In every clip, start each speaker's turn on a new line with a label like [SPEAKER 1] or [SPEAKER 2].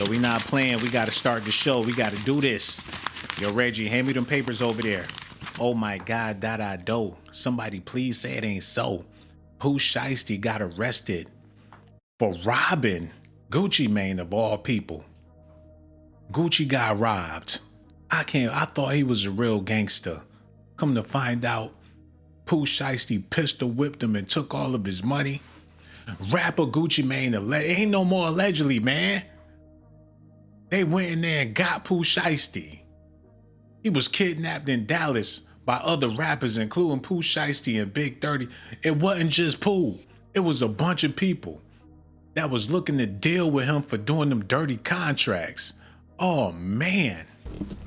[SPEAKER 1] So we not playing. We got to start the show. We got to do this. Yo, Reggie, hand me them papers over there. Oh my God, that I do. Somebody please say it ain't so. Pooh Shiesty got arrested for robbing Gucci Mane of all people. Gucci got robbed. I thought he was a real gangster. Come to find out, Pooh Shiesty pistol whipped him and took all of his money. Rapper Gucci Mane, ain't no more allegedly, man. They went in there and got Pooh Shiesty. He was kidnapped in Dallas by other rappers, including Pooh Shiesty and Big30. It wasn't just Pooh. It was a bunch of people that was looking to deal with him for doing them dirty contracts. Oh, man.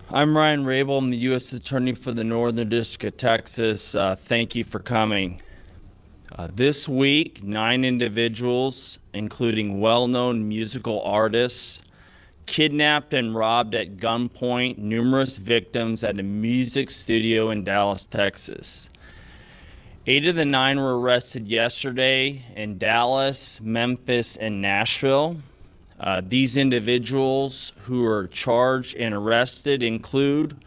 [SPEAKER 2] I'm Ryan Rabel. I'm the U.S. Attorney for the Northern District of Texas. Thank you for coming. This week, 9 individuals, including well-known musical artists, kidnapped and robbed at gunpoint numerous victims at a music studio in Dallas, Texas. 8 of the 9 were arrested yesterday in Dallas, Memphis, and Nashville. These individuals who are charged and arrested include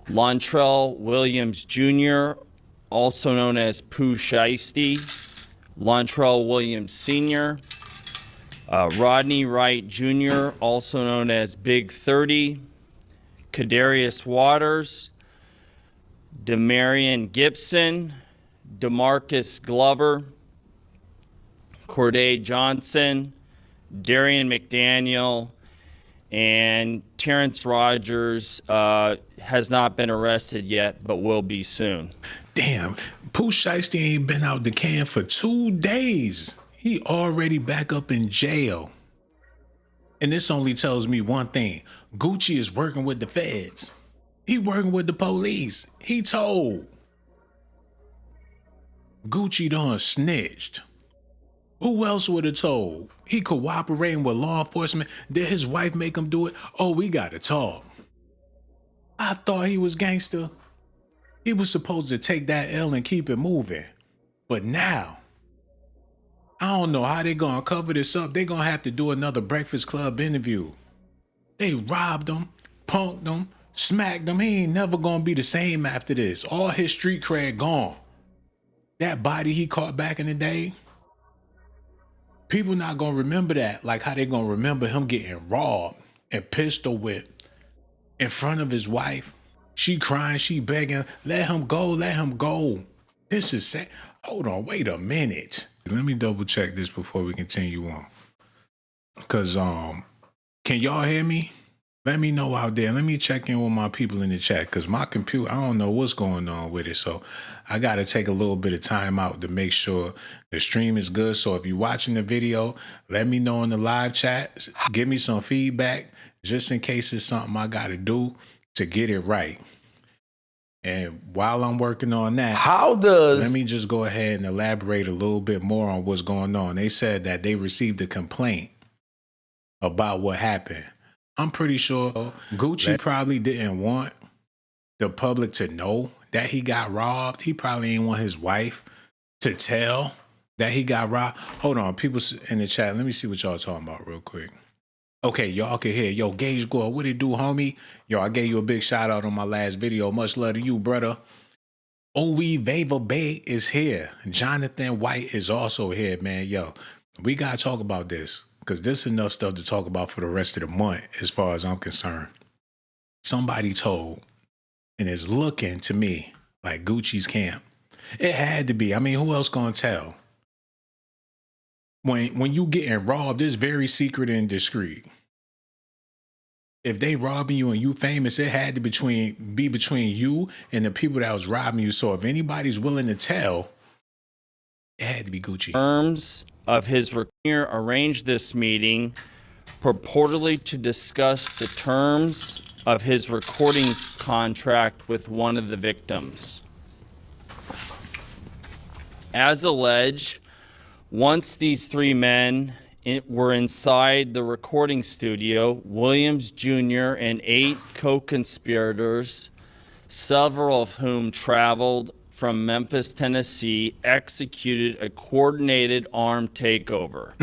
[SPEAKER 2] Lontrell Williams Jr., also known as Pooh Shiesty, Lontrell Williams Sr., Rodney Wright Jr., also known as Big30, Kadarius Waters, Demarion Gibson, DeMarcus Glover, Corday Johnson, Darian McDaniel, and Terrence Rogers has not been arrested yet, but will be soon.
[SPEAKER 1] Damn, Pooh Shiesty ain't been out the can for 2 days. He already back up in jail. And this only tells me one thing. Gucci is working with the feds. He working with the police. He told. Gucci done snitched. Who else would have told? He cooperating with law enforcement. Did his wife make him do it? Oh, we gotta talk. I thought he was gangster. He was supposed to take that L and keep it moving. But now, I don't know how they gonna cover this up. They gonna have to do another Breakfast Club interview. They robbed him, punked him, smacked him. He ain't never gonna be the same after this. All his street cred gone. That body he caught back in the day, people not gonna remember that like how they gonna remember him getting robbed and pistol whipped in front of his wife. She crying, she begging, let him go, let him go. This is sad. Hold on, wait a minute. Let me double check this before we continue on. Cause can y'all hear me? Let me know out there. Let me check in with my people in the chat, cause my computer, I don't know what's going on with it. So I gotta take a little bit of time out to make sure the stream is good. So if you're watching the video, let me know in the live chat. Give me some feedback just in case it's something I gotta do to get it right. And while I'm working on that, let me just go ahead and elaborate a little bit more on what's going on. They said that they received a complaint about what happened. I'm pretty sure Gucci probably didn't want the public to know that he got robbed. He probably didn't want his wife to tell that he got robbed. Hold on, people in the chat, let me see what y'all talking about real quick. Okay, y'all can hear. Yo, Gage Gore, what it do, homie? Yo, I gave you a big shout out on my last video. Much love to you, brother. Owe Vava Bay is here. Jonathan White is also here, man. Yo, we got to talk about this because there's enough stuff to talk about for the rest of the month as far as I'm concerned. Somebody told, and it's looking to me like Gucci's camp. It had to be. I mean, who else gonna tell? When you getting robbed, it's very secret and discreet. If they robbing you and you famous, it had to be between you and the people that was robbing you. So if anybody's willing to tell, it had to be Gucci.
[SPEAKER 2] Terms of his arranged this meeting purportedly to discuss the terms of his recording contract with one of the victims. As alleged, once these 3 men were inside the recording studio, Williams Jr. and 8 co-conspirators, several of whom traveled from Memphis, Tennessee, executed a coordinated armed takeover.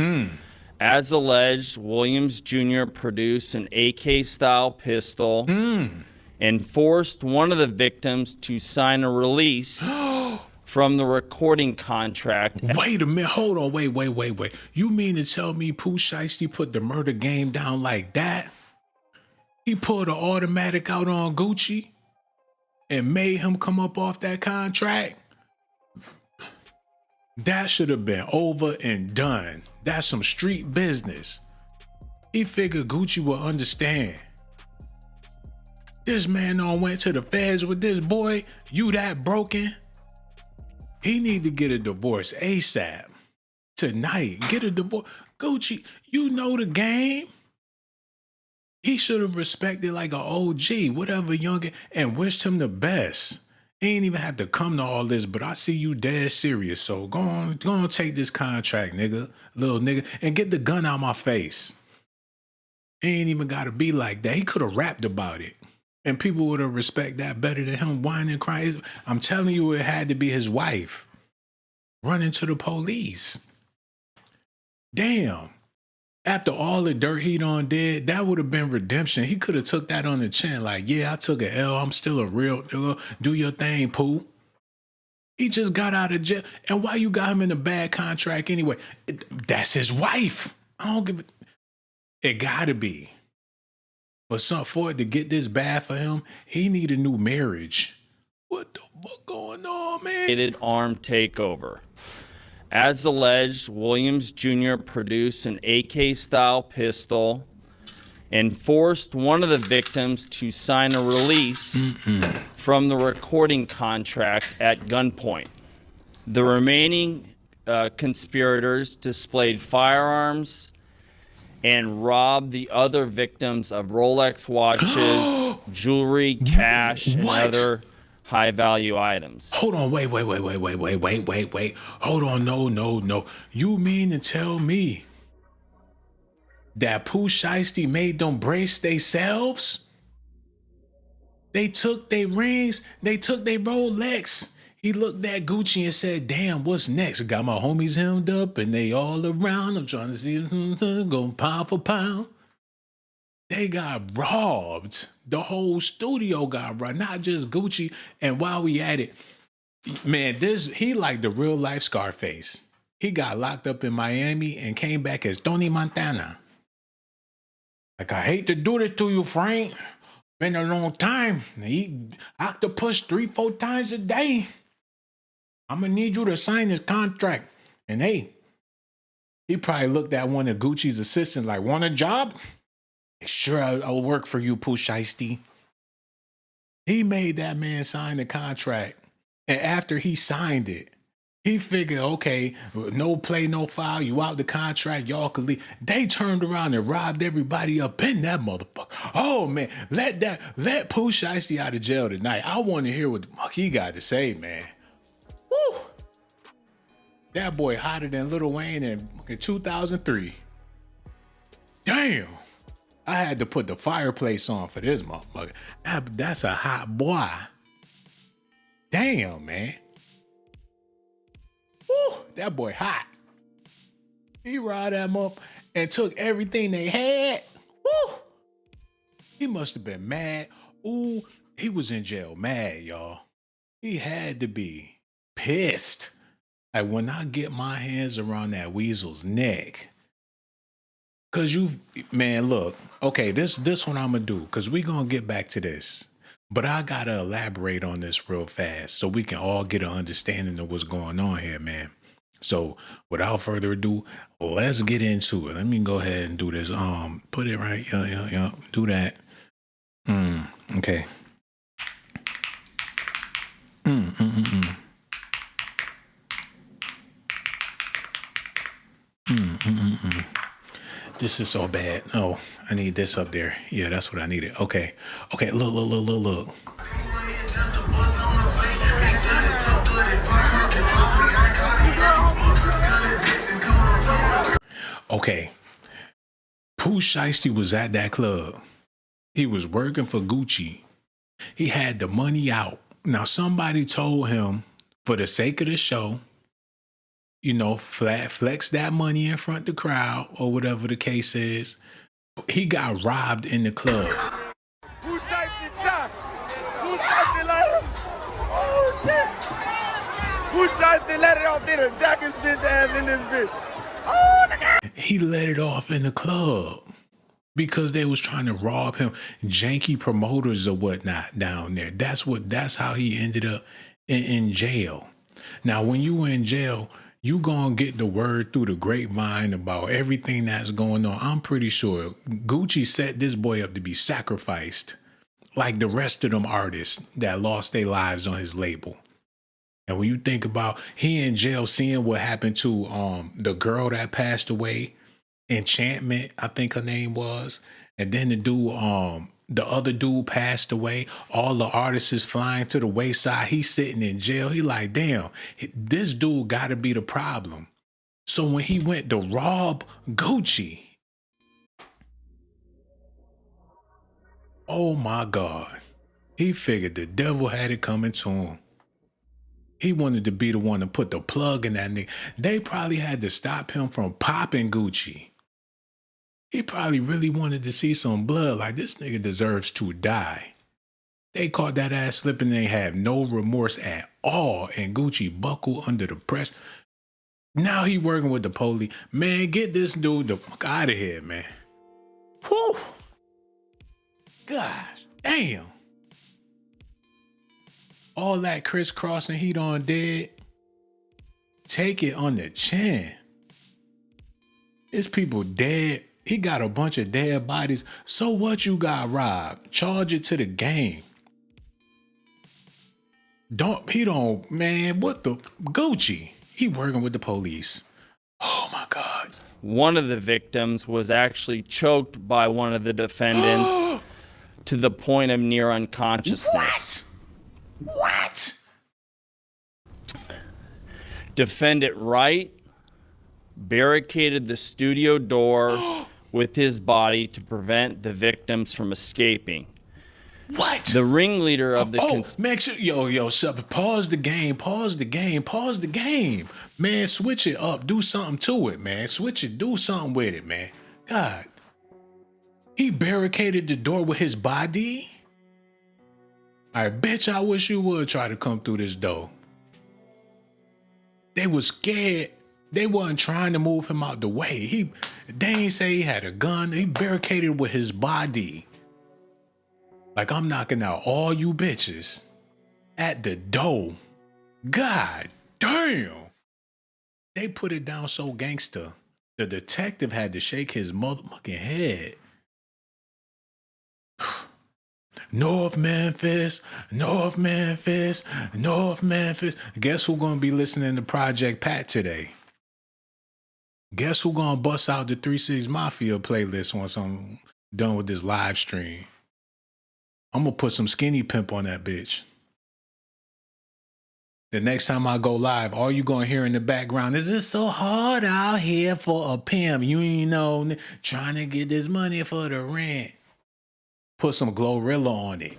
[SPEAKER 2] As alleged, Williams Jr. produced an AK-style pistol and forced one of the victims to sign a release from the recording contract.
[SPEAKER 1] Wait a minute. Hold on. Wait. You mean to tell me Pooh Shiesty put the murder game down like that? He pulled an automatic out on Gucci and made him come up off that contract? That should have been over and done. That's some street business. He figured Gucci would understand. This man went to the feds with this boy. You that broken? He need to get a divorce ASAP. Tonight, get a divorce. Gucci, you know the game. He should have respected like an OG, whatever younger, and wished him the best. He ain't even had to come to all this, but I see you dead serious. So go on take this contract, nigga, little nigga, and get the gun out my face. He ain't even got to be like that. He could have rapped about it. And people would have respect that better than him whining and crying. I'm telling you, it had to be his wife running to the police. Damn. After all the dirt he done did, that would have been redemption. He could have took that on the chin like, yeah, I took an L. I'm still a real nigga. Do your thing, Pooh. He just got out of jail. And why you got him in a bad contract anyway? That's his wife. I don't give it gotta be. But for it to get this bad for him, he need a new marriage. What the fuck going on, man?
[SPEAKER 2] Armed takeover. As alleged, Williams Jr. produced an AK-style pistol and forced one of the victims to sign a release from the recording contract at gunpoint. The remaining conspirators displayed firearms and robbed the other victims of Rolex watches, jewelry, cash, and other high-value items.
[SPEAKER 1] Hold on, wait. Hold on, no. You mean to tell me that Pooh Shiesty made them brace themselves? They took their rings, they took their Rolex. He looked at Gucci and said, damn, what's next? Got my homies hemmed up and they all around. I'm trying to see them go pound for pound. They got robbed. The whole studio got robbed, not just Gucci. And while we at it, man, he like the real life Scarface. He got locked up in Miami and came back as Tony Montana. Like, I hate to do this to you, Frank. Been a long time. Eat octopus 3-4 times a day. I'm gonna need you to sign this contract. And hey, he probably looked at one of Gucci's assistants like, want a job? Sure, I'll work for you, Pooh Shiesty. He made that man sign the contract. And after he signed it, he figured, okay, no play, no foul, you out the contract, y'all can leave. They turned around and robbed everybody up in that motherfucker. Oh man, let Pooh Shiesty out of jail tonight. I want to hear what the fuck he got to say, man. Woo! That boy hotter than Lil Wayne in 2003. Damn. I had to put the fireplace on for this motherfucker. That's a hot boy. Damn, man. Woo, that boy hot. He riled them up and took everything they had. Woo. He must have been mad. Ooh, he was in jail mad, y'all. He had to be pissed. Like when I get my hands around that weasel's neck. Cause man, look, okay, this what I'm gonna do, cause we gonna get back to this. But I gotta elaborate on this real fast so we can all get an understanding of what's going on here, man. So without further ado, let's get into it. Let me go ahead and do this. Put it right, yeah, do that. Okay. This is so bad. Oh, I need this up there. Yeah, that's what I needed. Okay, look. Okay, Pooh Shiesty was at that club. He was working for Gucci. He had the money out. Now somebody told him, for the sake of the show, flex that money in front of the crowd or whatever the case is. He got robbed in the club.
[SPEAKER 3] Who shot the shot? Who shot the letter? Oh shit! Who shot the letter off there? Jack his bitch ass in this bitch. Oh the God.
[SPEAKER 1] He let it off in the club because they was trying to rob him. Janky promoters or whatnot down there. That's how he ended up in jail. Now, when you in jail, you gonna get the word through the grapevine about everything that's going on. I'm pretty sure Gucci set this boy up to be sacrificed like the rest of them artists that lost their lives on his label. And when you think about he in jail seeing what happened to the girl that passed away, Enchantment, I think her name was, and then the other dude passed away. All the artists is flying to the wayside. He's sitting in jail. He like, damn, this dude got to be the problem. So when he went to rob Gucci, oh my God, he figured the devil had it coming to him. He wanted to be the one to put the plug in that nigga. They probably had to stop him from popping Gucci. He probably really wanted to see some blood, like this nigga deserves to die. They caught that ass slipping and they have no remorse at all, and Gucci buckled under the pressure. Now he working with the police. Man, get this dude the fuck out of here, man. Whew. Gosh, damn. All that crisscrossing he done did. Take it on the chin. It's people dead. He got a bunch of dead bodies. So what, you got robbed? Charge it to the game. Man, what the Gucci? He working with the police. Oh my God.
[SPEAKER 2] One of the victims was actually choked by one of the defendants to the point of near unconsciousness.
[SPEAKER 1] What?
[SPEAKER 2] Defendant Wright barricaded the studio door with his body to prevent the victims from escaping.
[SPEAKER 1] What?
[SPEAKER 2] The ringleader of the
[SPEAKER 1] make sure, pause the game. Man, switch it up. Do something to it, man. Switch it. Do something with it, man. God. He barricaded the door with his body? I bet you I wish you would try to come through this door. They was scared. They wasn't trying to move him out the way. They ain't say he had a gun. He barricaded with his body. Like, I'm knocking out all you bitches at the door. God damn. They put it down so gangster. The detective had to shake his motherfucking head. North Memphis. Guess who gonna be listening to Project Pat today? Guess who gonna bust out the 3 6 Mafia playlist once I'm done with this live stream? I'm gonna put some Skinny Pimp on that bitch. The next time I go live, all you gonna hear in the background is, it's so hard out here for a pimp. You ain't know, trying to get this money for the rent. Put some Glorilla on it.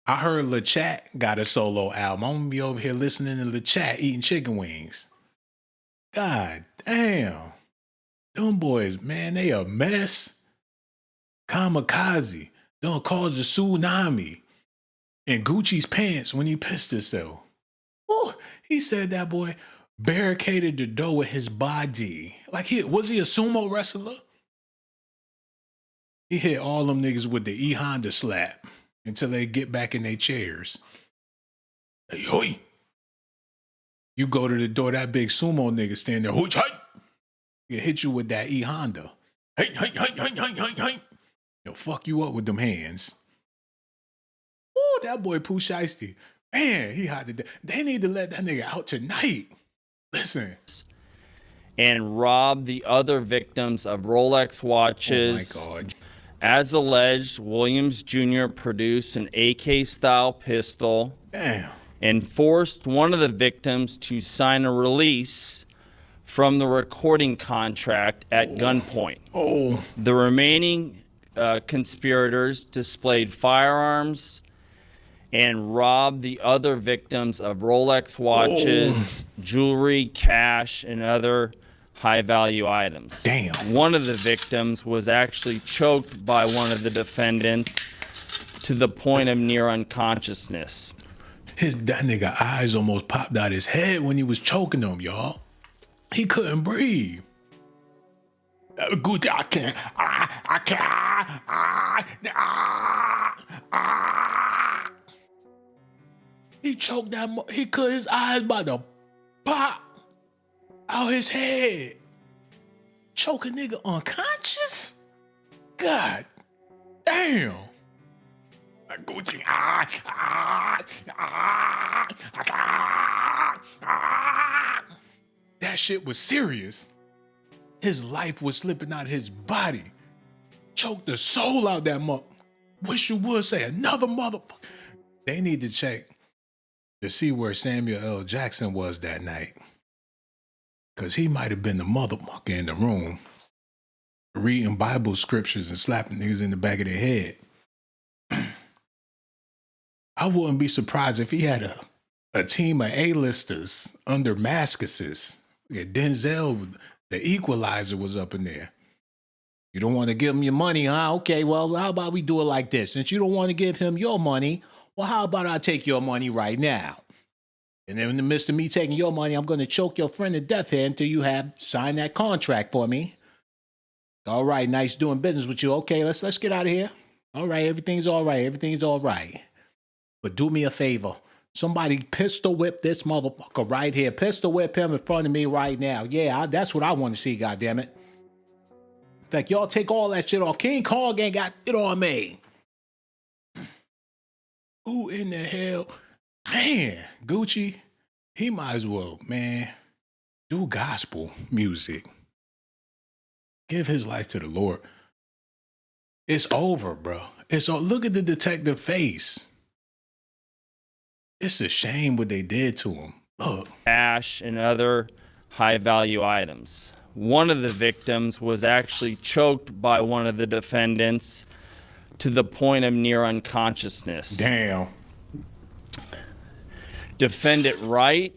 [SPEAKER 1] I heard LeChat got a solo album. I'm gonna be over here listening to LeChat eating chicken wings. God damn. Them boys, man, they a mess. Kamikaze. Done caused a tsunami in Gucci's pants when he pissed himself. Ooh, he said that boy barricaded the door with his body. Like, was he a sumo wrestler? He hit all them niggas with the E-Honda slap until they get back in their chairs. Hey, hoi. You go to the door, that big sumo nigga stand there. Hoi, hi. He'll hit you with that E-Honda. Hey, hey, hey, hey, hey, hey, hey. He'll fuck you up with them hands. Ooh, that boy Pooh Shiesty. Man, he hot today. They need to let that nigga out tonight. Listen.
[SPEAKER 2] And rob the other victims of Rolex watches.
[SPEAKER 1] Oh my God.
[SPEAKER 2] As alleged, Williams Jr. produced an AK-style pistol.
[SPEAKER 1] Damn.
[SPEAKER 2] And forced one of the victims to sign a release from the recording contract at gunpoint.
[SPEAKER 1] Oh.
[SPEAKER 2] The remaining conspirators displayed firearms and robbed the other victims of Rolex watches, jewelry, cash, and other high-value items.
[SPEAKER 1] Damn.
[SPEAKER 2] One of the victims was actually choked by one of the defendants to the point of near unconsciousness.
[SPEAKER 1] That nigga eyes almost popped out his head when he was choking him, y'all. He couldn't breathe. Gucci, I can't. I can't. He choked that. He cut his eyes about to pop out his head. Choke a nigga unconscious? God damn. Gucci. That shit was serious. His life was slipping out of his body. Choked the soul out that mother. Wish you would say another motherfucker. They need to check to see where Samuel L. Jackson was that night. Because he might have been the motherfucker in the room reading Bible scriptures and slapping niggas in the back of their head. I wouldn't be surprised if he had a team of A-listers under Mascuses. Yeah, Denzel, the Equalizer, was up in there. You don't want to give him your money, huh? Okay, well, how about we do it like this? Since you don't want to give him your money, well, how about I take your money right now? And then in the midst of me taking your money, I'm going to choke your friend to death here until you have signed that contract for me. All right, nice doing business with you. Okay, let's get out of here. All right, everything's all right. Everything's all right. But do me a favor. Somebody pistol whip this motherfucker right here. Pistol whip him in front of me right now. Yeah, that's what I want to see, goddammit. In fact, y'all take all that shit off. King Kong ain't got it on me. Who in the hell? Man, Gucci, he might as well, man, do gospel music. Give his life to the Lord. It's over, bro. Look at the detective face. It's a shame what they did to him. Look.
[SPEAKER 2] Cash and other high-value items. One of the victims was actually choked by one of the defendants to the point of near unconsciousness.
[SPEAKER 1] Damn.
[SPEAKER 2] Defendant Wright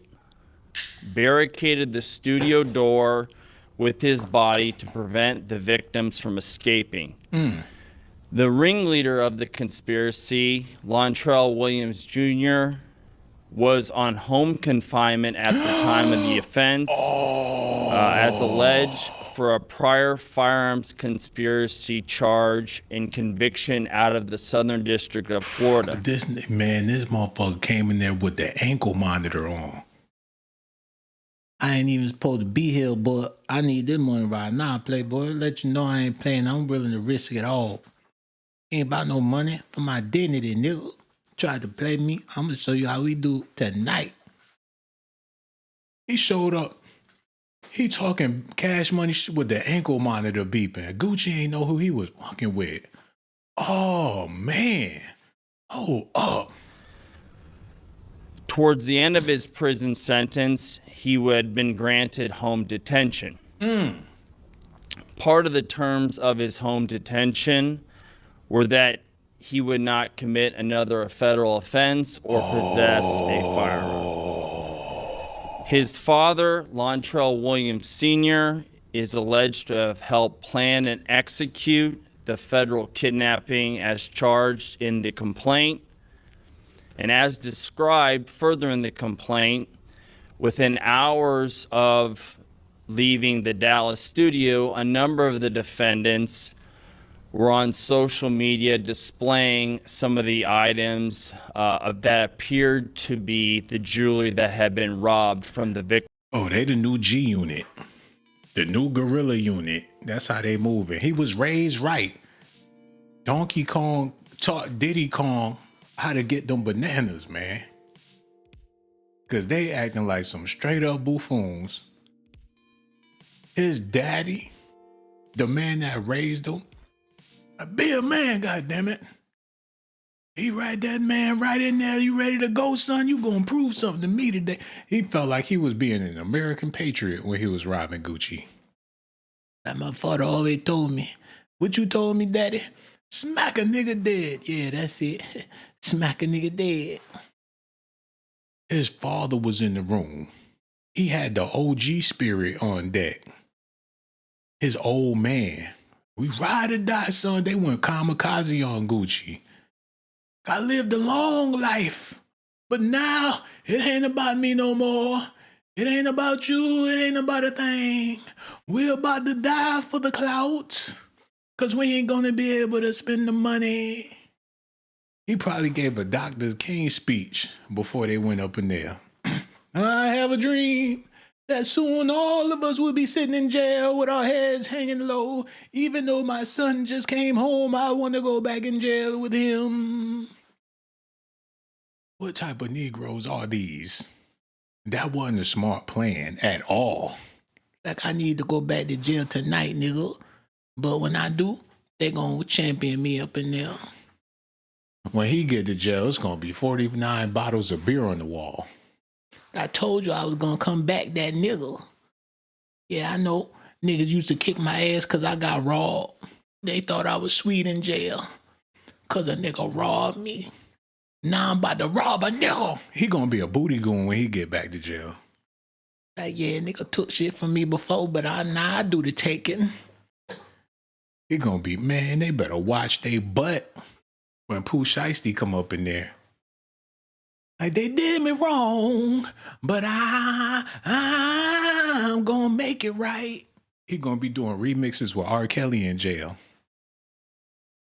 [SPEAKER 2] barricaded the studio door with his body to prevent the victims from escaping. The ringleader of the conspiracy, Lontrell Williams Jr., was on home confinement at the time of the offense, as alleged for a prior firearms conspiracy charge and conviction out of the Southern District of Florida.
[SPEAKER 1] This motherfucker came in there with the ankle monitor on. I ain't even supposed to be here, but I need this money right now, playboy. Let you know I ain't playing. I'm willing to risk it all. Ain't about no money for my dignity, nigga. Tried to play me. I'm gonna show you how we do tonight. He showed up. He talking cash money with the ankle monitor beeping. Gucci ain't know who he was fucking with. Oh, man. Hold up.
[SPEAKER 2] Towards the end of his prison sentence, he had been granted home detention. Part of the terms of his home detention were that he would not commit another federal offense or possess a firearm. His father, Lontrell Williams Sr., is alleged to have helped plan and execute the federal kidnapping as charged in the complaint. And as described further in the complaint, within hours of leaving the Dallas studio, a number of the defendants were on social media displaying some of the items that appeared to be the jewelry that had been robbed from the victim.
[SPEAKER 1] Oh, they the new G unit. The new gorilla unit. That's how they moving. He was raised right. Donkey Kong taught Diddy Kong how to get them bananas, man. Because they acting like some straight up buffoons. His daddy, the man that raised him, be a man, goddammit. He right that man right in there. You ready to go, son? You gonna prove something to me today. He felt like he was being an American patriot when he was robbing Gucci. That my father always told me. What you told me, daddy? Smack a nigga dead. Yeah, that's it. Smack a nigga dead. His father was in the room. He had the OG spirit on deck. His old man. We ride or die, son. They went kamikaze on Gucci. I lived a long life, but now it ain't about me no more. It ain't about you. It ain't about a thing. We're about to die for the clout, because we ain't going to be able to spend the money. He probably gave a Dr. King speech before they went up in there. I have a dream that soon all of us will be sitting in jail with our heads hanging low. Even though my son just came home, I want to go back in jail with him. What type of Negroes are these? That wasn't a smart plan at all. Like, I need to go back to jail tonight, nigga. But when I do, they gonna champion me up in there. When he get to jail, it's gonna be 49 bottles of beer on the wall. I told you I was gonna come back that nigga. Yeah, I know. Niggas used to kick my ass because I got robbed. They thought I was sweet in jail because a nigga robbed me. Now I'm about to rob a nigga. He gonna be a booty goon when he get back to jail. Like, yeah, nigga took shit from me before, but I do the taking. He gonna be, man, they better watch they butt when Pooh Shiesty come up in there. Like, they did me wrong, but I'm gonna make it right. He gonna be doing remixes with R. Kelly in jail.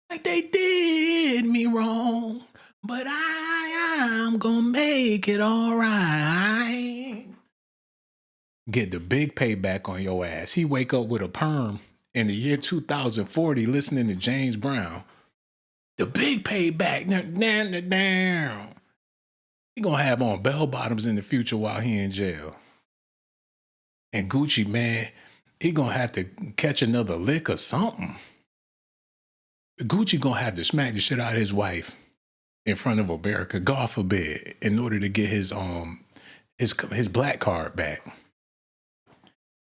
[SPEAKER 1] Like, they did me wrong, but I'm gonna make it all right. Get the big payback on your ass. He wake up with a perm in the year 2040 listening to James Brown. The big payback. Down. He gonna have on bell bottoms in the future while he in jail. And Gucci, man, he gonna have to catch another lick or something. Gucci gonna have to smack the shit out of his wife in front of America, God forbid, in order to get his black card back.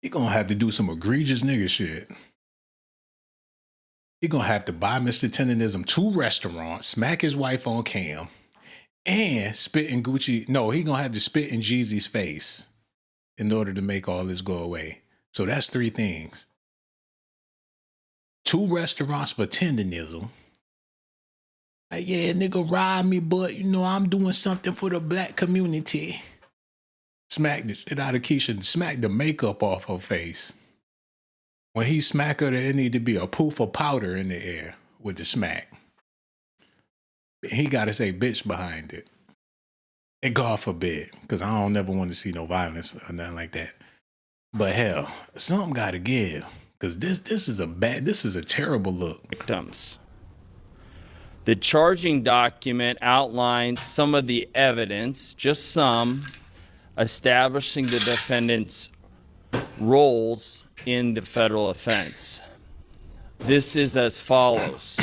[SPEAKER 1] He gonna have to do some egregious nigga shit. He gonna have to buy Mr. Tenderism 2 restaurants, smack his wife on cam, and spit in Gucci. No, he gonna have to spit in Jeezy's face in order to make all this go away. So that's 3 things. 2 restaurants for tenderism. Like, yeah, nigga ride me, but you know, I'm doing something for the black community. Smack the shit out of Keisha, smack the makeup off her face. When he smack her, there need to be a poof of powder in the air with the smack. He gotta say bitch behind it. And God forbid, because I don't never want to see no violence or nothing like that. But hell, something gotta give. Because this is a terrible look.
[SPEAKER 2] Victims. The charging document outlines some of the evidence, just some, establishing the defendant's roles in the federal offense. This is as follows.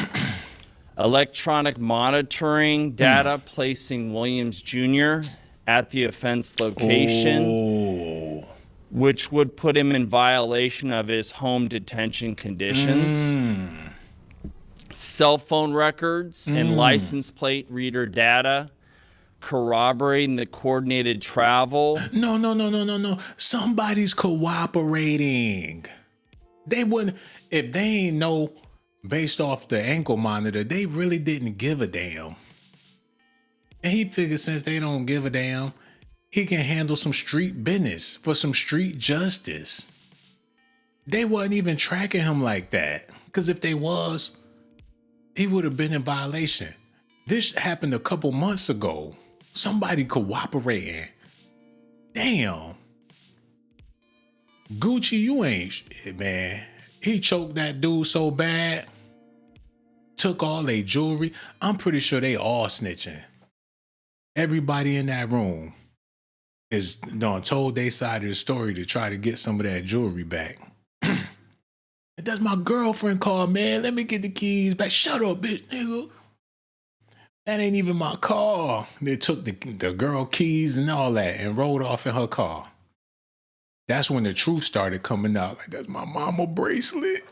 [SPEAKER 2] Electronic monitoring data placing Williams Jr. at the offense location, which would put him in violation of his home detention conditions. Cell phone records and license plate reader data corroborating the coordinated travel.
[SPEAKER 1] No. Somebody's cooperating. They wouldn't, if they ain't know based off the ankle monitor, they really didn't give a damn. And he figured since they don't give a damn, he can handle some street business for some street justice. They wasn't even tracking him like that. Because if they was, he would have been in violation. This happened a couple months ago. Somebody cooperating. Damn. Gucci, you ain't shit, man. He choked that dude so bad. Took all their jewelry. I'm pretty sure they all snitching. Everybody in that room is told their side of the story to try to get some of that jewelry back. That's my girlfriend called, man. Let me get the keys back. Shut up, bitch, nigga. That ain't even my car. They took the girl keys and all that and rode off in her car. That's when the truth started coming out. Like, that's my mama bracelet.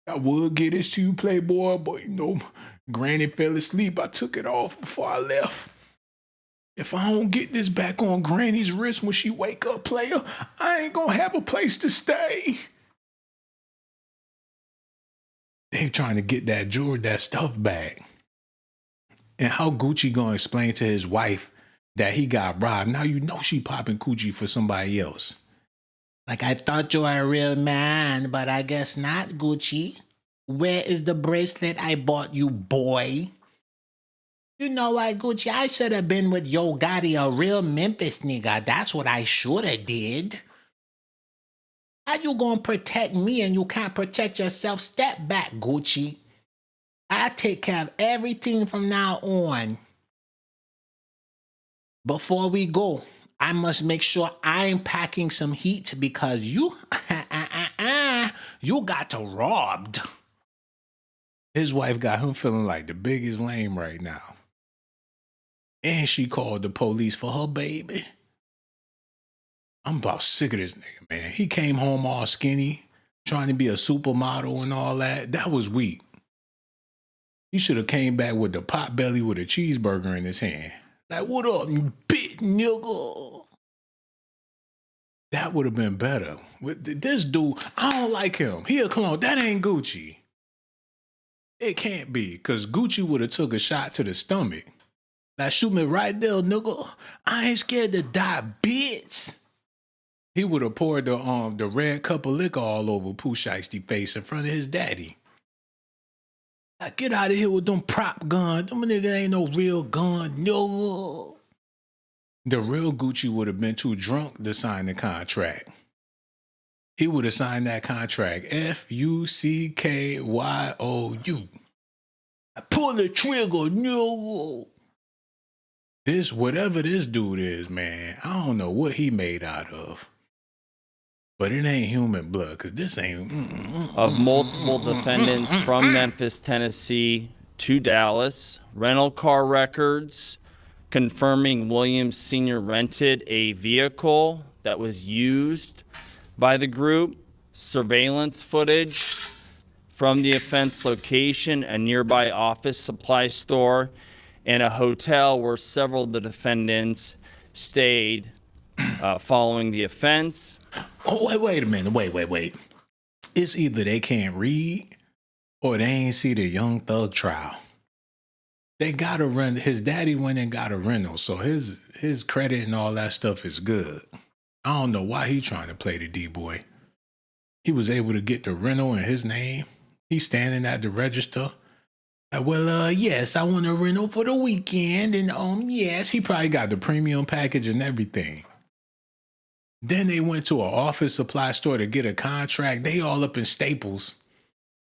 [SPEAKER 1] I would get this to you, Playboy, but you know, Granny fell asleep. I took it off before I left. If I don't get this back on Granny's wrist when she wake up, player, I ain't gonna have a place to stay. They trying to get that jewelry, that stuff back. And how Gucci gonna explain to his wife that he got robbed? Now you know she popping coochie for somebody else. Like, I thought you were a real man, but I guess not, Gucci. Where is the bracelet I bought you, boy? You know what, Gucci? I should have been with Yo Gotti, a real Memphis nigga. That's what I should have did. How you gonna protect me and you can't protect yourself? Step back, Gucci. I take care of everything from now on. Before we go, I must make sure I'm packing some heat because you got robbed. His wife got him feeling like the biggest lame right now. And she called the police for her baby. I'm about sick of this nigga, man. He came home all skinny, trying to be a supermodel and all that. That was weak. He should have came back with the pot belly with a cheeseburger in his hand. Like, what up, you bit nigga? That would have been better. With this dude, I don't like him. He a clone. That ain't Gucci. It can't be, because Gucci would have took a shot to the stomach. Like, shoot me right there, nigga. I ain't scared to die, bitch. He would have poured the red cup of liquor all over Pooh Shiesty face in front of his daddy. Like, get out of here with them prop guns. Them nigga ain't no real gun, no. The real Gucci would have been too drunk to sign the contract. He would have signed that contract. Fuckyou. I pull the trigger, no. This, whatever this dude is, man, I don't know what he made out of. But it ain't human blood, because this ain't...
[SPEAKER 2] Of multiple defendants from Memphis, Tennessee to Dallas, rental car records confirming Williams Sr. rented a vehicle that was used by the group, surveillance footage from the offense location, a nearby office supply store, and a hotel where several of the defendants stayed following the offense.
[SPEAKER 1] Oh, wait a minute. Wait. It's either they can't read or they ain't see the Young Thug trial. They got a rental. His daddy went and got a rental, so his credit and all that stuff is good. I don't know why he trying to play the D-boy. He was able to get the rental in his name. He's standing at the register. Well, yes, I want a rental for the weekend, and yes, he probably got the premium package and everything. Then they went to an office supply store to get a contract. They all up in Staples.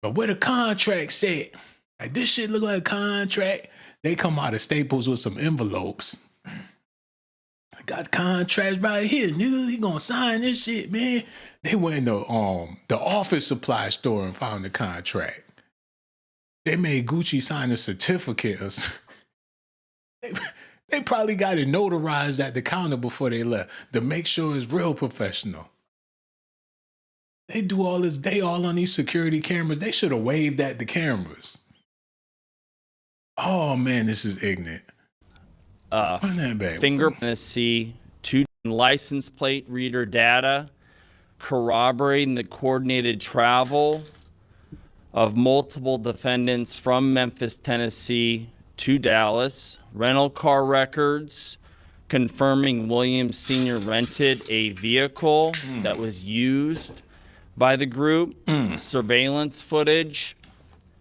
[SPEAKER 1] But where the contract said, like, this shit look like a contract. They come out of Staples with some envelopes. I got contracts right here, nigga. You gonna sign this shit, man? They went to the office supply store and found the contract. They made Gucci sign a certificate. They probably got it notarized at the counter before they left to make sure it's real professional. They do all this. They all on these security cameras. They should have waved at the cameras. Oh, man, this is ignorant.
[SPEAKER 2] Fingerprint Tennessee, 2 license plate reader data corroborating the coordinated travel of multiple defendants from Memphis, Tennessee to Dallas, rental car records confirming Williams Sr. rented a vehicle that was used by the group, surveillance footage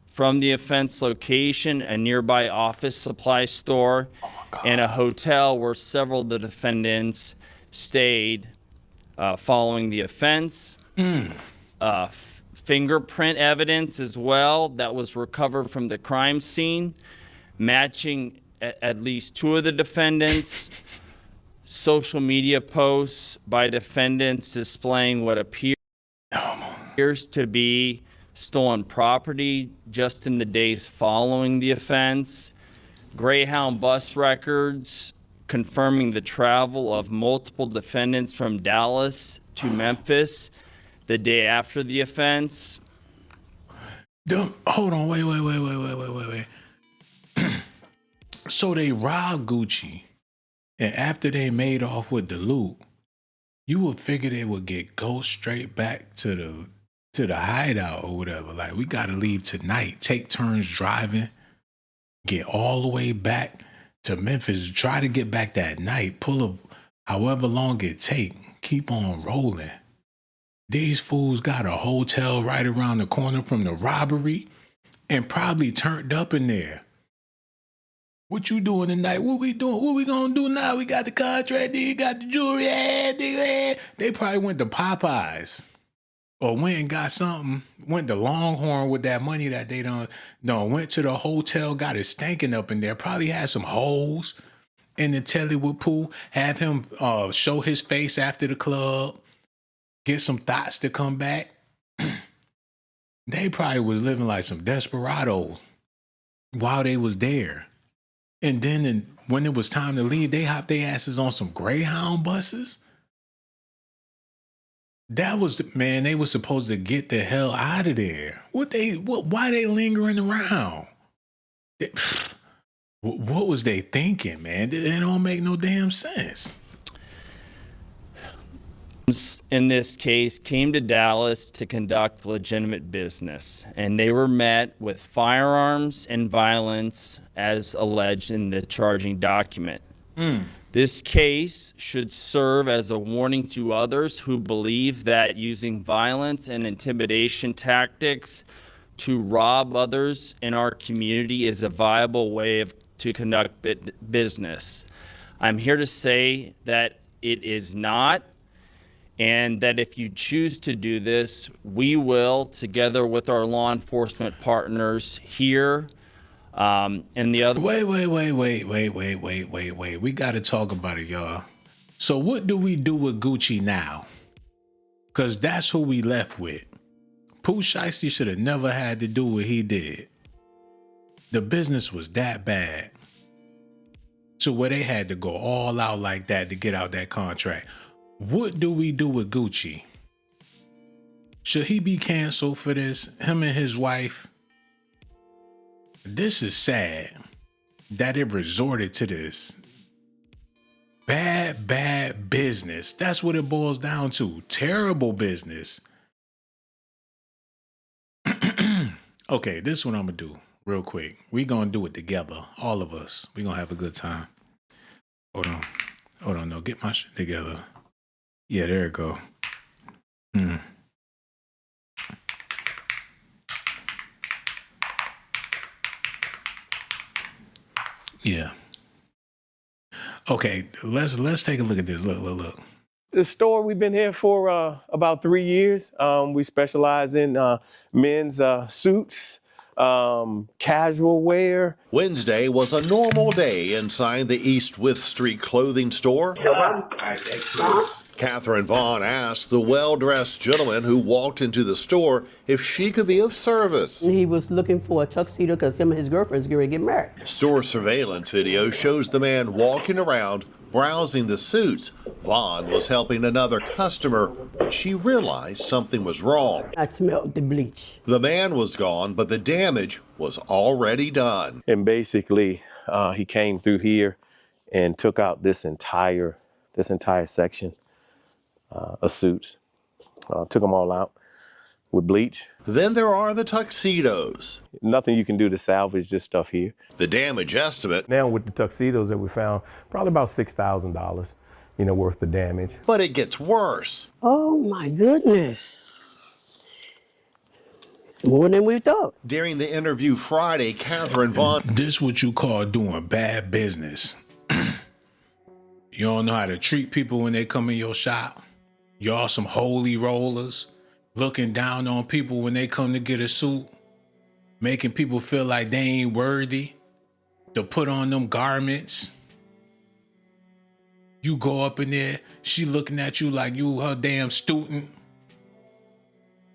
[SPEAKER 2] from the offense location, a nearby office supply store, and a hotel where several of the defendants stayed following the offense. Fingerprint evidence as well that was recovered from the crime scene, matching at least 2 of the defendants. Social media posts by defendants displaying what appears to be stolen property just in the days following the offense. Greyhound bus records confirming the travel of multiple defendants from Dallas to Memphis the day after the offense.
[SPEAKER 1] Hold on, wait. So they robbed Gucci, and after they made off with the loot, you would figure they would go straight back to the hideout or whatever. Like, we gotta leave tonight, take turns driving, get all the way back to Memphis, try to get back that night, pull up however long it take, keep on rolling. These fools got a hotel right around the corner from the robbery and probably turned up in there. What you doing tonight? What we doing? What we gonna do now? We got the contract, they got the jewelry, they probably went to Popeyes or went and got something, went to Longhorn with that money that they went to the hotel, got it stinking up in there, probably had some hoes in the telly with Pooh, have him show his face after the club, get some thoughts to come back. They probably was living like some desperados while they was there. And then when it was time to leave, they hopped their asses on some Greyhound buses. That was, man, they were supposed to get the hell out of there. Why they lingering around? What was they thinking, man? It don't make no damn sense.
[SPEAKER 2] In this case, came to Dallas to conduct legitimate business, and they were met with firearms and violence as alleged in the charging document. This case should serve as a warning to others who believe that using violence and intimidation tactics to rob others in our community is a viable way to conduct business. I'm here to say that it is not, and that if you choose to do this, we will, together with our law enforcement partners here and the other.
[SPEAKER 1] Wait. We got to talk about it, y'all. So what do we do with Gucci now? Because that's who we left with. Pooh Shiesty should have never had to do what he did. The business was that bad. So where they had to go all out like that to get out that contract. What do we do with Gucci? Should he be canceled for this? Him and his wife? This is sad that it resorted to this. Bad business. That's what it boils down to. Terrible business. Okay, this is what I'm going to do real quick. We're going to do it together. All of us. We're going to have a good time. Hold on. No, get my shit together. Yeah, there it go. Yeah. Okay, let's take a look at this. Look.
[SPEAKER 4] The store, we've been here for about 3 years. We specialize in men's suits, casual wear.
[SPEAKER 5] Wednesday was a normal day inside the East With Street clothing store. Catherine Vaughn asked the well-dressed gentleman who walked into the store if she could be of service.
[SPEAKER 6] He was looking for a tuxedo because him and his girlfriend's going to get married.
[SPEAKER 5] Store surveillance video shows the man walking around, browsing the suits. Vaughn was helping another customer when she realized something was wrong.
[SPEAKER 6] I smelled the bleach.
[SPEAKER 5] The man was gone, but the damage was already done.
[SPEAKER 4] And basically, he came through here and took out this entire section of suits. Took them all out with bleach.
[SPEAKER 5] Then there are the tuxedos.
[SPEAKER 4] Nothing you can do to salvage this stuff here.
[SPEAKER 5] The damage estimate.
[SPEAKER 7] Now with the tuxedos that we found, probably about $6,000, worth of damage.
[SPEAKER 5] But it gets worse.
[SPEAKER 6] Oh my goodness. It's more than we thought.
[SPEAKER 5] During the interview Friday, Catherine Vaughn.
[SPEAKER 1] This what you call doing bad business. You don't know how to treat people when they come in your shop. Y'all some holy rollers, looking down on people when they come to get a suit, making people feel like they ain't worthy to put on them garments. You go up in there, she looking at you like you her damn student.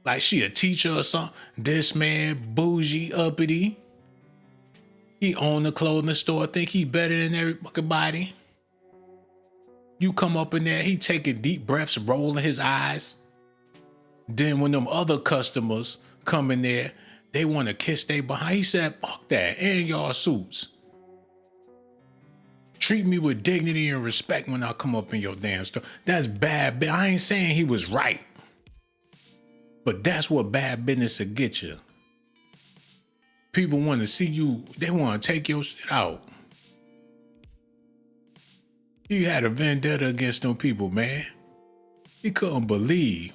[SPEAKER 1] Like she a teacher or something. This man, bougie, uppity. He own the clothing store, think he better than everybody. You come up in there, he taking deep breaths, rolling his eyes. Then when them other customers come in there, They want to kiss they behind. He said, fuck that, and y'all suits. Treat me with dignity and respect when I come up in your damn store. That's bad. I ain't saying he was right. But that's what bad business will get you. People want to see you. They want to take your shit out. He had a vendetta against them people, man. He couldn't believe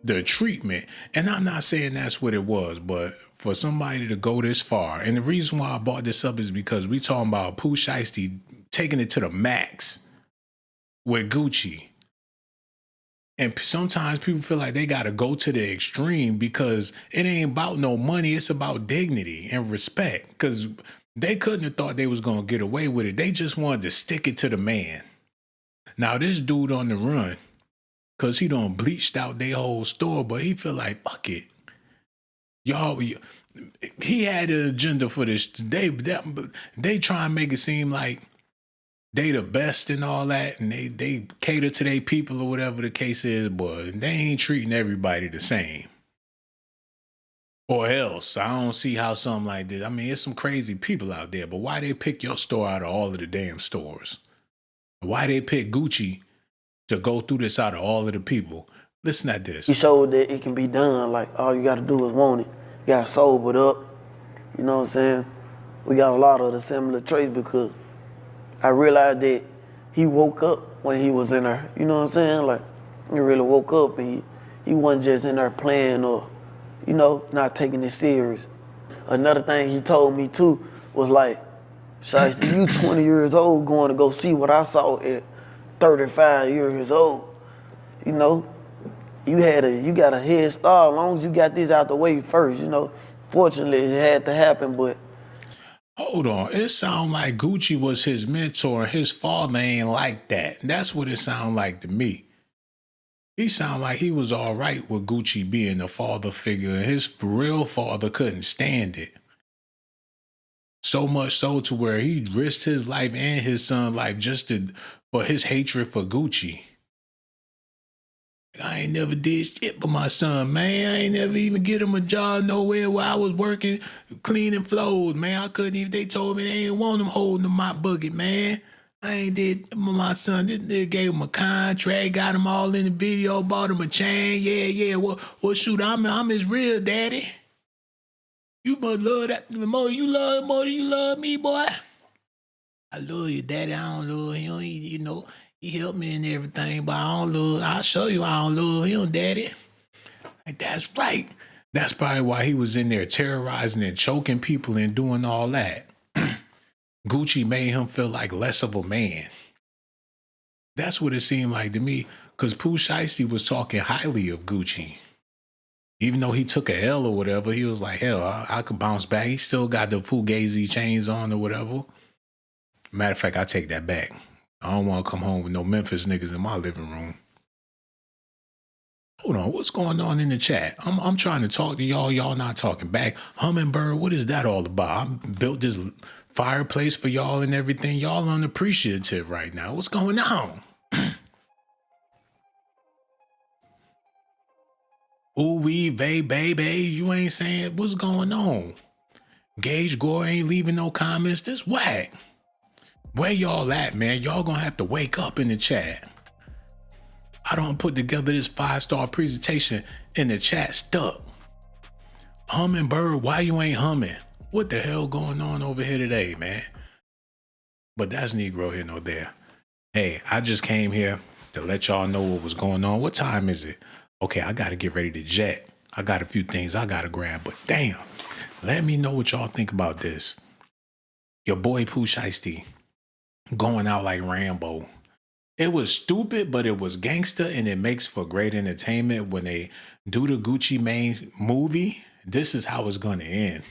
[SPEAKER 1] the treatment. And I'm not saying that's what it was, but for somebody to go this far, and the reason why I brought this up is because we talking about Pooh Shiesty taking it to the max with Gucci. And sometimes people feel like they got to go to the extreme because it ain't about no money. It's about dignity and respect. Because they couldn't have thought they was going to get away with it. They just wanted to stick it to the man. Now, this dude on the run, because he done bleached out their whole store, but he feel like, fuck it. Y'all, he had an agenda for this. They try and make it seem like they the best and all that, and they cater to their people or whatever the case is, but they ain't treating everybody the same. Or else, I don't see how something like this. I mean, it's some crazy people out there, but why they pick your store out of all of the damn stores? Why they pick Gucci to go through this out of all of the people? Listen at this.
[SPEAKER 8] He showed that it can be done. Like, all you got to do is want it. You got to sober it up. You know what I'm saying? We got a lot of the similar traits because I realized that he woke up when he was in there. You know what I'm saying? Like, he really woke up and he wasn't just in there playing or, you know, not taking it serious. Another thing he told me too was like, Shiesty, you 20 years old going to go see what I saw at 35 years old. You know, you got a head start as long as you got this out the way first, you know. Fortunately, it had to happen, but
[SPEAKER 1] hold on, it sound like Gucci was his mentor. His father ain't like that. That's what it sound like to me. He sound like he was all right with Gucci being the father figure. His real father couldn't stand it. So much so to where he risked his life and his son's life just for his hatred for Gucci. I ain't never did shit for my son, man. I ain't never even get him a job nowhere where I was working cleaning floors, man. I couldn't even, they told me they ain't want him holding my bucket, man. I ain't did for my son. This nigga gave him a contract, got him all in the video, bought him a chain. Yeah. Well, shoot, I'm his real daddy. You must love that more. You love more than you love me, boy. I love you, daddy. I don't love him. You know, he helped me and everything, but I'll show you I don't love him, daddy. Like, that's right. That's probably why he was in there terrorizing and choking people and doing all that. Gucci made him feel like less of a man. That's what it seemed like to me, because Pooh Shiesty was talking highly of Gucci. Even though he took a L or whatever, he was like, hell, I could bounce back. He still got the Fugazi chains on or whatever. Matter of fact, I take that back. I don't want to come home with no Memphis niggas in my living room. Hold on, what's going on in the chat? I'm trying to talk to y'all. Y'all not talking back. Hummingbird, what is that all about? I built this fireplace for y'all and everything. Y'all unappreciative right now. What's going on? Ooh wee, baby, you ain't saying what's going on. Gage Gore ain't leaving no comments. This whack. Where y'all at, man? Y'all gonna have to wake up in the chat. I don't put together this 5-star presentation in the chat stuck. Hummingbird, why you ain't humming? What the hell going on over here today, man? But that's Negro here, no there. Hey, I just came here to let y'all know what was going on. What time is it? Okay, I gotta get ready to jet. I got a few things I gotta grab, but damn, let me know what y'all think about this. Your boy Pooh Shiesty going out like Rambo. It was stupid, but it was gangster, and it makes for great entertainment. When they do the Gucci Mane movie, this is how it's gonna end.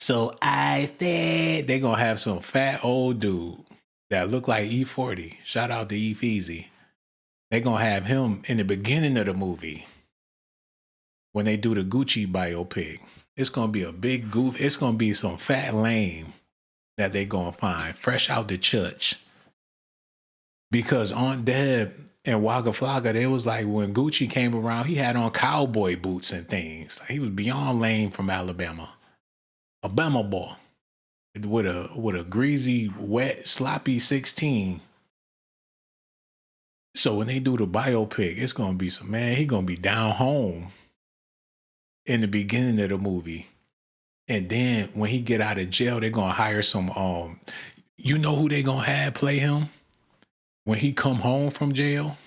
[SPEAKER 1] So I said they're gonna have some fat old dude that look like E40. Shout out to E Feezy. They're gonna have him in the beginning of the movie when they do the Gucci biopic. It's gonna be a big goof. It's gonna be some fat lame that they gonna find fresh out the church. Because Aunt Deb And Waka Flocka, it was like when Gucci came around, he had on cowboy boots and things. Like he was beyond lame from Alabama. A Bama boy with a greasy, wet, sloppy 16. So when they do the biopic, it's gonna be some man, he gonna be down home in the beginning of the movie. And then when he get out of jail, they're gonna hire some you know who they gonna have play him when he come home from jail?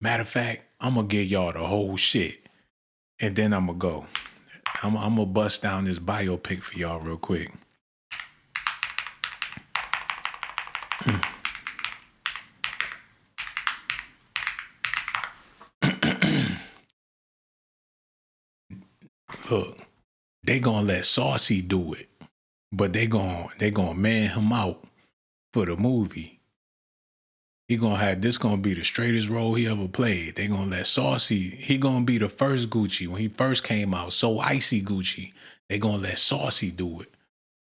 [SPEAKER 1] Matter of fact, I'm gonna give y'all the whole shit. And then I'm gonna go. I'm gonna bust down this biopic for y'all real quick. Look, they gonna let Saucy do it, but they gonna man him out for the movie. He gonna have this gonna be the straightest role he ever played. They gonna let Saucy. He gonna be the first Gucci when he first came out. So icy Gucci. They gonna let Saucy do it,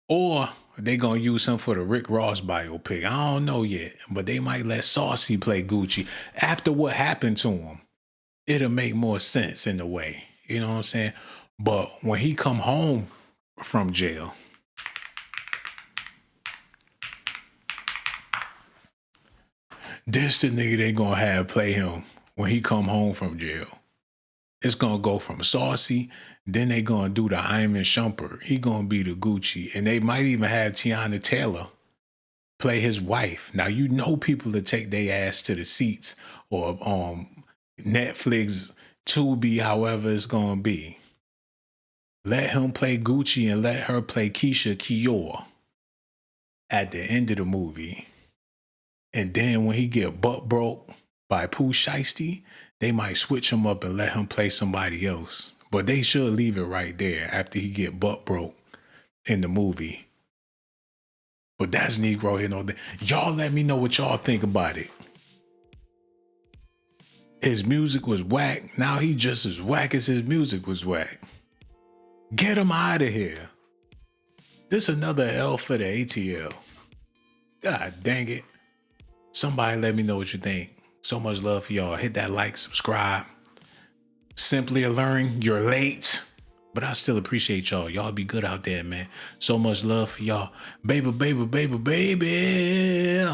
[SPEAKER 1] or they gonna use him for the Rick Ross biopic. I don't know yet, but they might let Saucy play Gucci after what happened to him. It'll make more sense in a way. You know what I'm saying? But when he come home from jail, this the nigga they gonna have play him when he come home from jail. It's gonna go from Saucy, then they gonna do the Iman Shumpert. He gonna be the Gucci, and they might even have Tiana Taylor play his wife. Now you know people to take their ass to the seats or Netflix, Tubi, however it's gonna be. Let him play Gucci and let her play Keisha Kior at the end of the movie. And then when he get butt broke by Pooh Shiesty, they might switch him up and let him play somebody else. But they should leave it right there after he get butt broke in the movie. But that's Negro here. No, y'all let me know what y'all think about it. His music was whack. Now he just as whack as his music was whack. Get him out of here. This another L for the ATL. God dang it. Somebody let me know what you think. So much love for y'all. Hit that like, subscribe. Simply alluring, you're late. But I still appreciate y'all. Y'all be good out there, man. So much love for y'all. Baby, baby, baby, baby.